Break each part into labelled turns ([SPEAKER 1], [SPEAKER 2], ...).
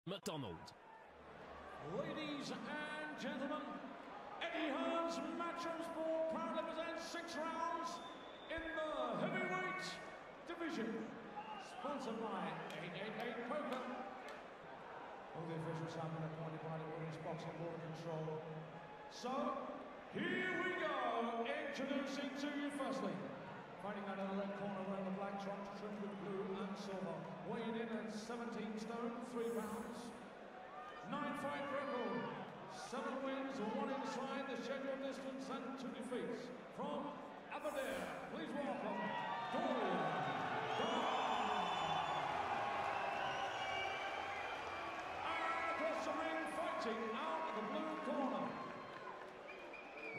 [SPEAKER 1] McDonald.
[SPEAKER 2] Ladies and gentlemen, Eddie Hearn's Matchroom Sport proudly presents 6 rounds in the heavyweight division. Sponsored by 888 Poker. All the officials have been appointed by the Women's Boxing Board Control. So, here we go. Introducing to you firstly, fighting out of the red corner wearing the black trunks trimmed with blue and silver. Weighing in at 17 stone, 3 pounds. 9-fight record, 7 wins, 1 inside the scheduled distance and 2 defeats. From Aberdeen, please welcome Dorian Darch. And across the ring, fighting out of the blue corner,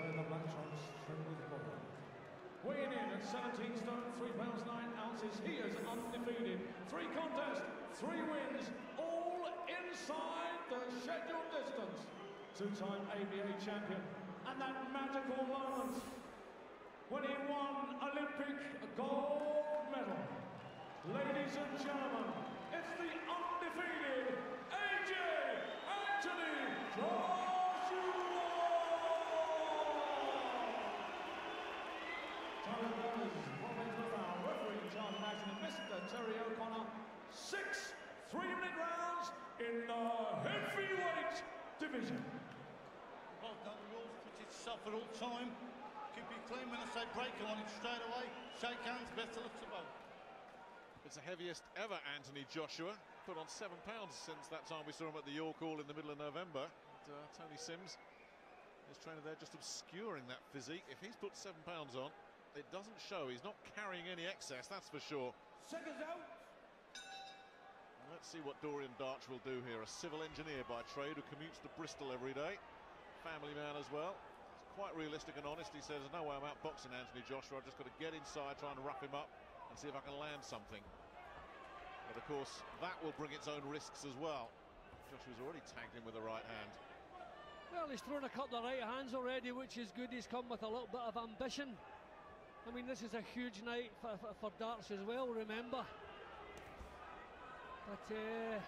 [SPEAKER 2] wearing the black trunks trimmed with gold. Weighing in at 17 stone, 3 pounds 9 ounces, he is undefeated. 3 contests, 3 wins, all inside the scheduled distance. 2-time ABA champion. And that magical moment when he won Olympic gold medal. Ladies and gentlemen, it's the undefeated Anthonego Joshuy! Referee in charge of action, Mr. Terry O'Connor. 6 3-minute rounds in the heavyweight division.
[SPEAKER 3] Well done, rules pretty soft at all time. Keep it clean when I say break on it straight away. Shake hands, best of luck to both.
[SPEAKER 4] It's the heaviest ever Anthonego Joshuy. Put on 7 pounds since that time we saw him at the York Hall in the middle of November. And, Tony Sims, his trainer there, just obscuring that physique. If he's put 7 pounds on, it doesn't show. He's not carrying any excess, that's for sure.
[SPEAKER 2] Seconds out.
[SPEAKER 4] Let's see what Dorian Darch will do here. A civil engineer by trade who commutes to Bristol every day. Family man as well. He's quite realistic and honest. He says, no way I'm out boxing Anthonego Joshuy. I've just got to get inside, try and rough him up and see if I can land something. But of course, that will bring its own risks as well. Joshuy's already tagged him with the right hand.
[SPEAKER 5] Well, he's thrown a couple of right hands already, which is good. He's come with a little bit of ambition. I mean, this is a huge night for Darch as well, remember. But, I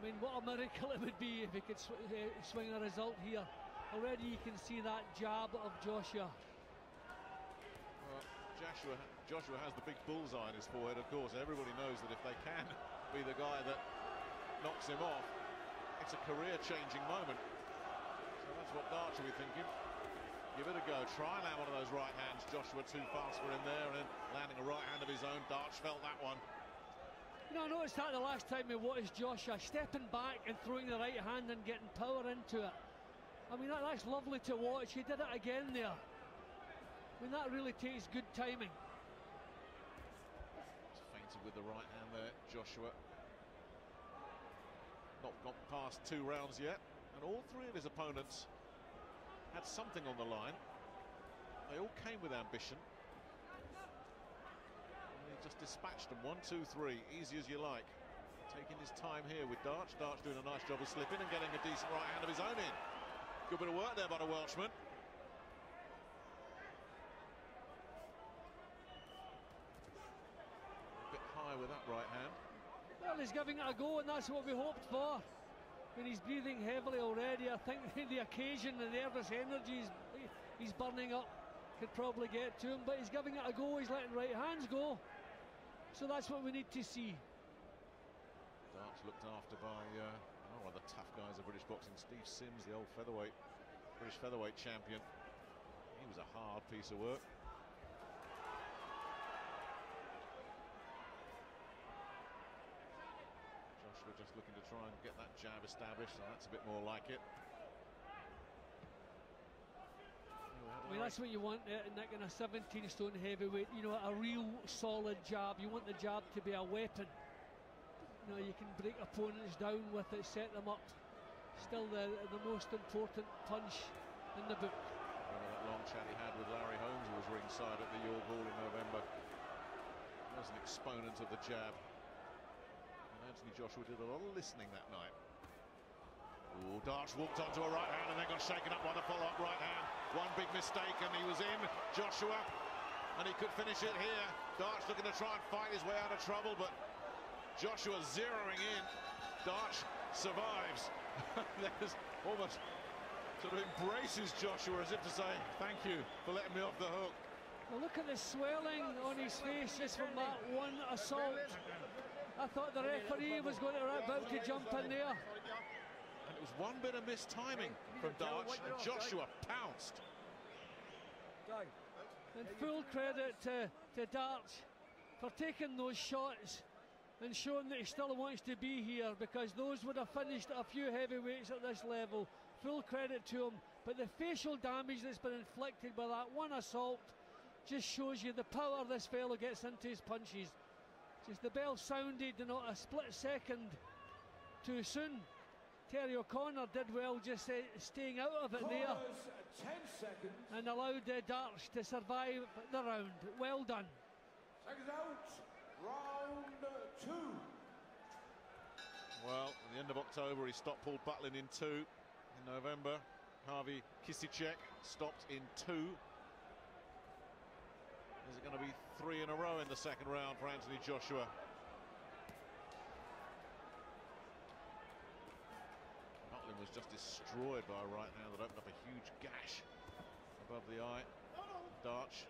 [SPEAKER 5] mean, what a miracle it would be if he could swing a result here. Already you can see that jab of Joshuy.
[SPEAKER 4] Well, Joshuy has the big bullseye in his forehead, of course. Everybody knows that if they can be the guy that knocks him off, it's a career-changing moment. So that's what Darch will be thinking. Give it a go. Try and land one of those right hands. Joshuy too fast for him there, and then landing a right hand of his own. Darch felt that one.
[SPEAKER 5] You know, I noticed that the last time we watched Joshuy stepping back and throwing the right hand and getting power into it. I mean, that's lovely to watch. He did it again there. I mean, that really takes good timing.
[SPEAKER 4] He's fainted with the right hand there, Joshuy. Not got past 2 rounds yet, and all 3 of his opponents had something on the line. They all came with ambition. He just dispatched them. 1, 2, 3, easy as you like. Taking his time here with Darch. Darch doing a nice job of slipping and getting a decent right hand of his own in. Good bit of work there by the Welshman. A bit high with that right hand.
[SPEAKER 5] Well, he's giving it a go, and that's what we hoped for. When he's breathing heavily already, I think the occasion, the nervous energy he's burning up could probably get to him, but he's giving it a go. He's letting right hands go. So that's what we need to see.
[SPEAKER 4] Darch looked after by one of the tough guys of British boxing, Steve Sims, the old British featherweight champion. He was a hard piece of work. Joshuy just looking to try and get that jab established, and that's a bit more like it.
[SPEAKER 5] I mean, that's what you want, Nick, in a 17-stone heavyweight. You know, a real solid jab. You want the jab to be a weapon. You know, you can break opponents down with it, set them up. Still the most important punch in the book.
[SPEAKER 4] Remember that long chat he had with Larry Holmes, who was ringside at the York Hall in November. He was an exponent of the jab. And Anthonego Joshuy did a lot of listening that night. Ooh, Darch walked onto a right hand and then got shaken up by the follow-up right hand. One big mistake and he was in. Joshuy, and he could finish it here. Darch looking to try and fight his way out of trouble, but Joshuy zeroing in. Darch survives. There's almost sort of embraces Joshua as if to say, thank you for letting me off the hook.
[SPEAKER 5] Well, look at the swelling on his face just from that one assault. I thought the referee was going to about to jump in there.
[SPEAKER 4] And it was one bit of missed timing from Darch, and Joshua pounced.
[SPEAKER 5] And full credit to Darch for taking those shots and showing that he still wants to be here, because those would have finished a few heavyweights at this level. Full credit to him. But the facial damage that's been inflicted by that one assault just shows you the power this fellow gets into his punches. Just the bell sounded, you know, a split second too soon. Terry O'Connor did well just staying out of it there
[SPEAKER 2] 10 seconds.
[SPEAKER 5] and allowed Darch to survive the round. Well done.
[SPEAKER 2] Seconds out. Round 2.
[SPEAKER 4] Well, at the end of October, he stopped Paul Butlin in 2. In November, Harvey Kisicek stopped in 2. Is it going to be 3 in a row in the second round for Anthonego Joshuy? Butlin was just destroyed by a right hand that opened up a huge gash above the eye. Darch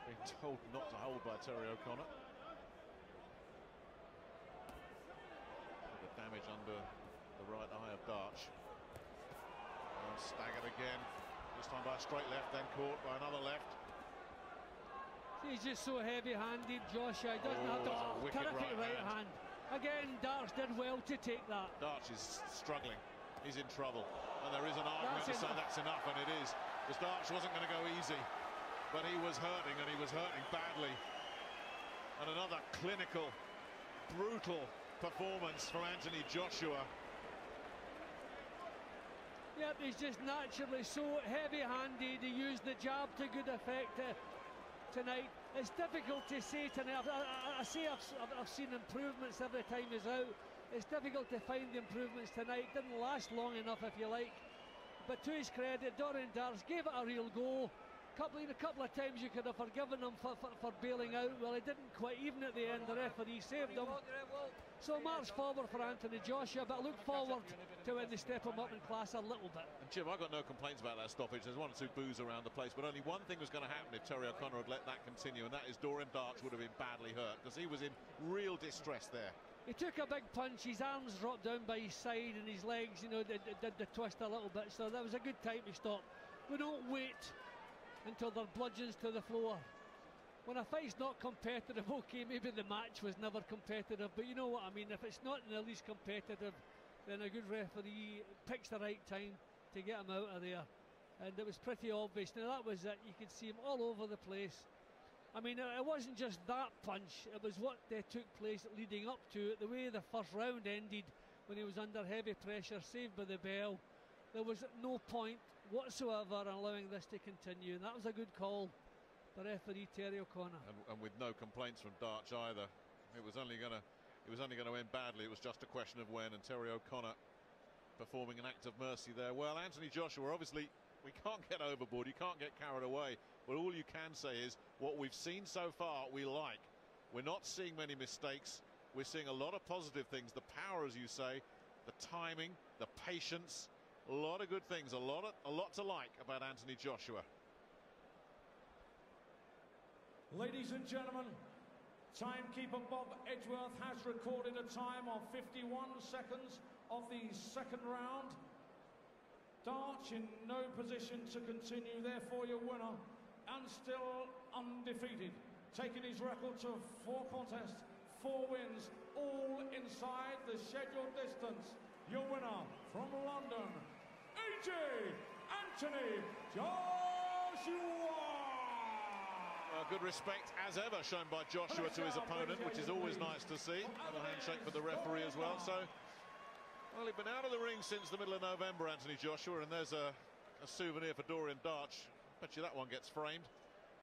[SPEAKER 4] being told not to hold by Terry O'Connor. The damage under the right eye of Darch. And staggered again, this time by a straight left, then caught by another left.
[SPEAKER 5] He's just so heavy-handed, Joshua. He doesn't have to. Terrific right hand. Again, Darch did well to take that.
[SPEAKER 4] Darch is struggling. He's in trouble. And there is an argument to say that's enough, and it is. Because Darch wasn't going to go easy. But he was hurting, and he was hurting badly. And another clinical, brutal performance from Anthonego Joshuy.
[SPEAKER 5] Yep, he's just naturally so heavy-handed. He used the jab to good effect tonight. It's difficult to say tonight. I say I've seen improvements every time he's out. It's difficult to find the improvements tonight. Didn't last long enough, if you like. But to his credit, Dorian Darch gave it a real go. A couple of times you could have forgiven him for bailing out. Well, he didn't quite, even at the end. The referee saved him. So march forward for Anthonego Joshuy, but I look forward to when they step him up in class a little bit.
[SPEAKER 4] And Jim, I've got no complaints about that stoppage. There's 1 or 2 boos around the place, but only one thing was going to happen if Terry O'Connor had let that continue, and that is Dorian Darch would have been badly hurt, because he was in real distress there.
[SPEAKER 5] He took a big punch, his arms dropped down by his side, and his legs, you know, did the twist a little bit, so that was a good time to stop. We don't wait until they're bludgeons to the floor. When a fight's not competitive, okay, maybe the match was never competitive, but you know what I mean. If it's not in the least competitive, then a good referee picks the right time to get him out of there. And it was pretty obvious. Now that was it. You could see him all over the place. I mean, it wasn't just that punch. It was what took place leading up to it. The way the first round ended when he was under heavy pressure, saved by the bell. There was no point whatsoever in allowing this to continue. And that was a good call. The referee Terry O'Connor,
[SPEAKER 4] and with no complaints from Darch either. It was only going to end badly. It was just a question of when. And Terry O'Connor performing an act of mercy there. Well, Anthonego Joshuy, obviously we can't get overboard. You can't get carried away. But all you can say is what we've seen so far we like. We're not seeing many mistakes. We're seeing a lot of positive things. The power, as you say, the timing, the patience, a lot of good things. A lot to like about Anthonego Joshuy.
[SPEAKER 2] Ladies and gentlemen, timekeeper Bob Edgeworth has recorded a time of 51 seconds of the second round. Darch in no position to continue, therefore your winner, and still undefeated, taking his record to 4 contests, 4 wins, all inside the scheduled distance. Your winner from London, AJ Anthonego Joshuy.
[SPEAKER 4] Good respect as ever shown by Joshuy to his opponent, which is always nice to see. And a handshake for the referee as well. So, well, he'd been out of the ring since the middle of November, Anthonego Joshuy, and there's a souvenir for Dorian Darch. Bet you that one gets framed.